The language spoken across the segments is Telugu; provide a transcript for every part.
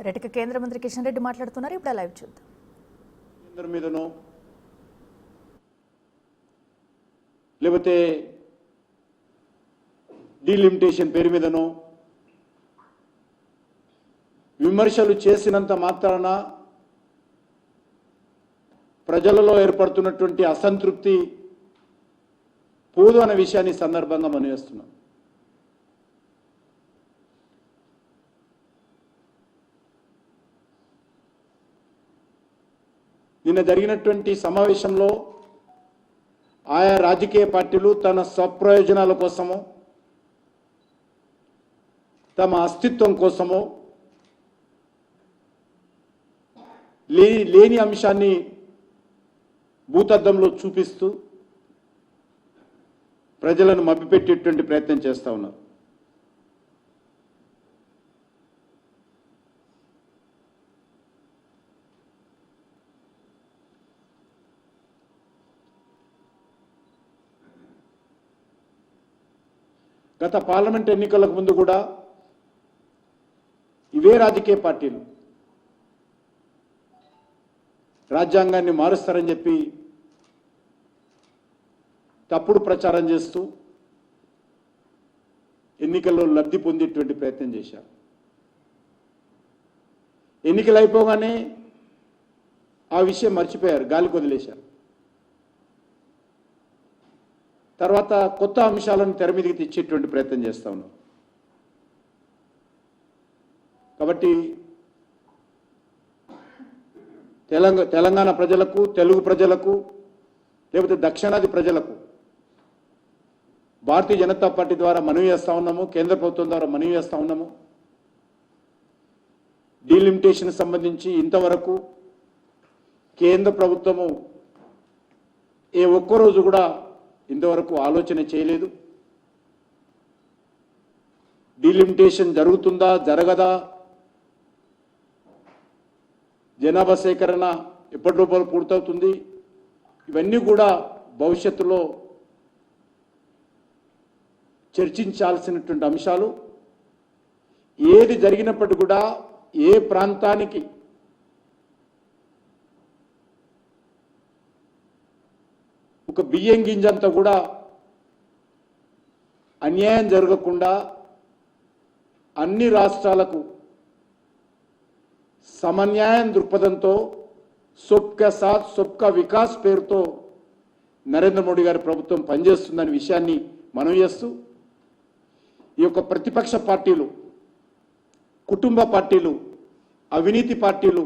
రెడ్డిక కేంద్ర మంత్రి కిషన్ రెడ్డి మాట్లాడుతున్నారు. ఇప్పుడు లైవ్ చూద్దాం. కేంద్ర మీదనో లేకపోతే డీలిమిటేషన్ పేరు మీదనో విమర్శలు చేసినంత మాత్రాన ప్రజలలో ఏర్పడుతున్నటువంటి అసంతృప్తి పోదు అనే విషయాన్ని సందర్భంగా మనం చేస్తున్నాం. నిన్న జరిగినటువంటి సమావేశంలో ఆయా రాజకీయ పార్టీలు తన స్వప్రయోజనాల కోసమో తమ అస్తిత్వం కోసమో లేని అంశాన్ని భూతద్దంలో చూపిస్తూ ప్రజలను మభ్యపెట్టేటువంటి ప్రయత్నం చేస్తూ ఉన్నారు. గత పార్లమెంట్ ఎన్నికలకు ముందు కూడా ఇవే రాజకీయ పార్టీలు రాజ్యాంగాన్ని మారుస్తారని చెప్పి తప్పుడు ప్రచారం చేస్తూ ఎన్నికల్లో లబ్ధి పొందేటువంటి ప్రయత్నం చేశారు. ఎన్నికలు అయిపోగానే ఆ విషయం మర్చిపోయారు, గాలికి వదిలేశారు. తర్వాత కొత్త అంశాలను తెర మీదకి తెచ్చేటువంటి ప్రయత్నం చేస్తూ ఉన్నాం. కాబట్టి తెలంగాణ ప్రజలకు, తెలుగు ప్రజలకు, లేకపోతే దక్షిణాది ప్రజలకు భారతీయ జనతా పార్టీ ద్వారా మనవి చేస్తూ ఉన్నాము, కేంద్ర ప్రభుత్వం ద్వారా మనవి చేస్తూ ఉన్నాము. డీలిమిటేషన్ సంబంధించి ఇంతవరకు కేంద్ర ప్రభుత్వము ఏ ఒక్కరోజు కూడా ఇంతవరకు ఆలోచన చేయలేదు. డీలిమిటేషన్ జరుగుతుందా జరగదా, జనాభా సేకరణ ఎప్పటి లోపల పూర్తవుతుంది, ఇవన్నీ కూడా భవిష్యత్తులో చర్చించాల్సినటువంటి అంశాలు. ఏది జరిగినప్పటికీ కూడా ఏ ప్రాంతానికి ఒక బియ్యం గింజంతా కూడా అన్యాయం జరగకుండా అన్ని రాష్ట్రాలకు సమన్యాయం దృక్పథంతో సబ్కా సాత్ సబ్కా వికాస్ పేరుతో నరేంద్ర మోడీ గారి ప్రభుత్వం పనిచేస్తుందనే విషయాన్ని మనం చేస్తూ ఈ యొక్క ప్రతిపక్ష పార్టీలు, కుటుంబ పార్టీలు, అవినీతి పార్టీలు,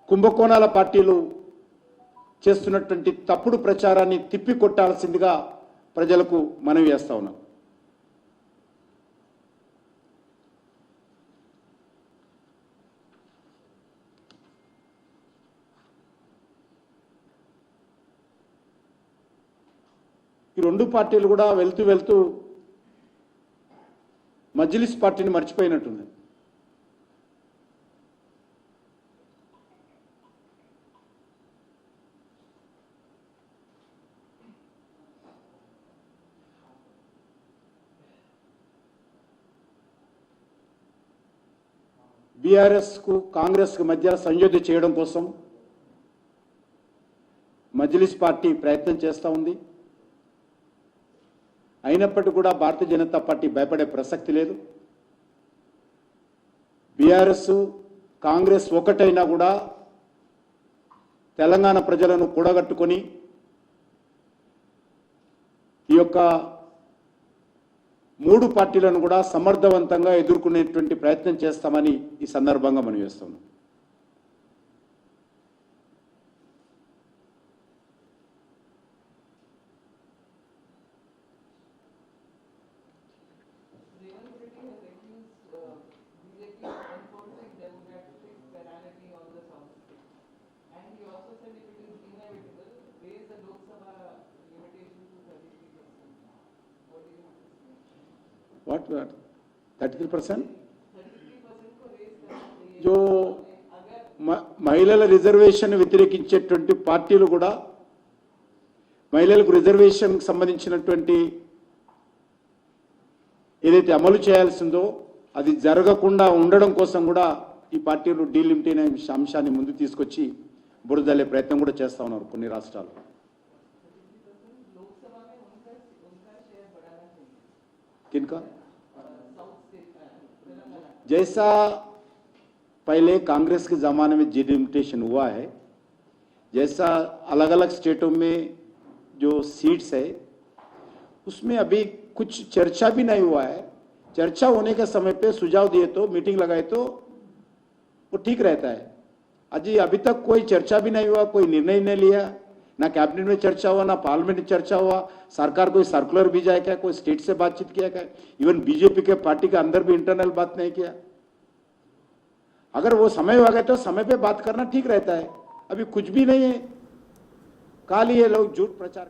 కుంభకోణాల పార్టీలు చేస్తున్నటువంటి తప్పుడు ప్రచారాన్ని తిప్పికొట్టాల్సిందిగా ప్రజలకు మనవి చేస్తా ఉన్నాం. ఈ రెండు పార్టీలు కూడా వెళ్తూ వెళ్తూ మజ్లిస్ పార్టీని మర్చిపోయినట్టుంది. బీఆర్ఎస్కు కాంగ్రెస్కు మధ్య సంయోధ్య చేయడం కోసం మజ్లిస్ పార్టీ ప్రయత్నం చేస్తూ ఉంది. అయినప్పటికీ కూడా భారతీయ జనతా పార్టీ భయపడే ప్రసక్తి లేదు. బీఆర్ఎస్ కాంగ్రెస్ ఒకటైనా కూడా తెలంగాణ ప్రజలను కూడగట్టుకొని ఈ యొక్క మూడు పార్టీలను కూడా సమర్థవంతంగా ఎదుర్కొనేటువంటి ప్రయత్నం చేస్తామని ఈ సందర్భంగా మనం చేస్తున్నాం. What 33%? जो మహిళల రిజర్వేషన్ వ్యతిరేకించేటువంటి పార్టీలు కూడా మహిళలకు రిజర్వేషన్ సంబంధించినటువంటి ఏదైతే అమలు చేయాల్సిందో అది జరగకుండా ఉండడం కోసం కూడా ఈ పార్టీలు డీలిమిటేషన్ అనే అంశాన్ని ముందు తీసుకొచ్చి బురదల్లే ప్రయత్నం కూడా చేస్తా ఉన్నారు కొన్ని రాష్ట్రాలు. किनका जैसा पहले कांग्रेस के ज़माने में डिलिमिटेशन हुआ है, जैसा अलग अलग स्टेटों में जो सीट्स है उसमें अभी कुछ चर्चा भी नहीं हुआ है. चर्चा होने के समय पे सुझाव दिए तो मीटिंग लगाए तो वो ठीक रहता है. अभी तक कोई चर्चा भी नहीं हुआ, कोई निर्णय नहीं लिया, ना कैबिनेट में चर्चा हुआ, ना पार्लियामेंट में चर्चा हुआ. सरकार कोई सर्कुलर भी जाए क्या, कोई स्टेट से बातचीत किया क्या, इवन बीजेपी के पार्टी के अंदर भी इंटरनल बात नहीं किया. अगर वो समय आ गया तो समय पे बात करना ठीक रहता है. अभी कुछ भी नहीं है, काल ये लोग झूठ प्रचार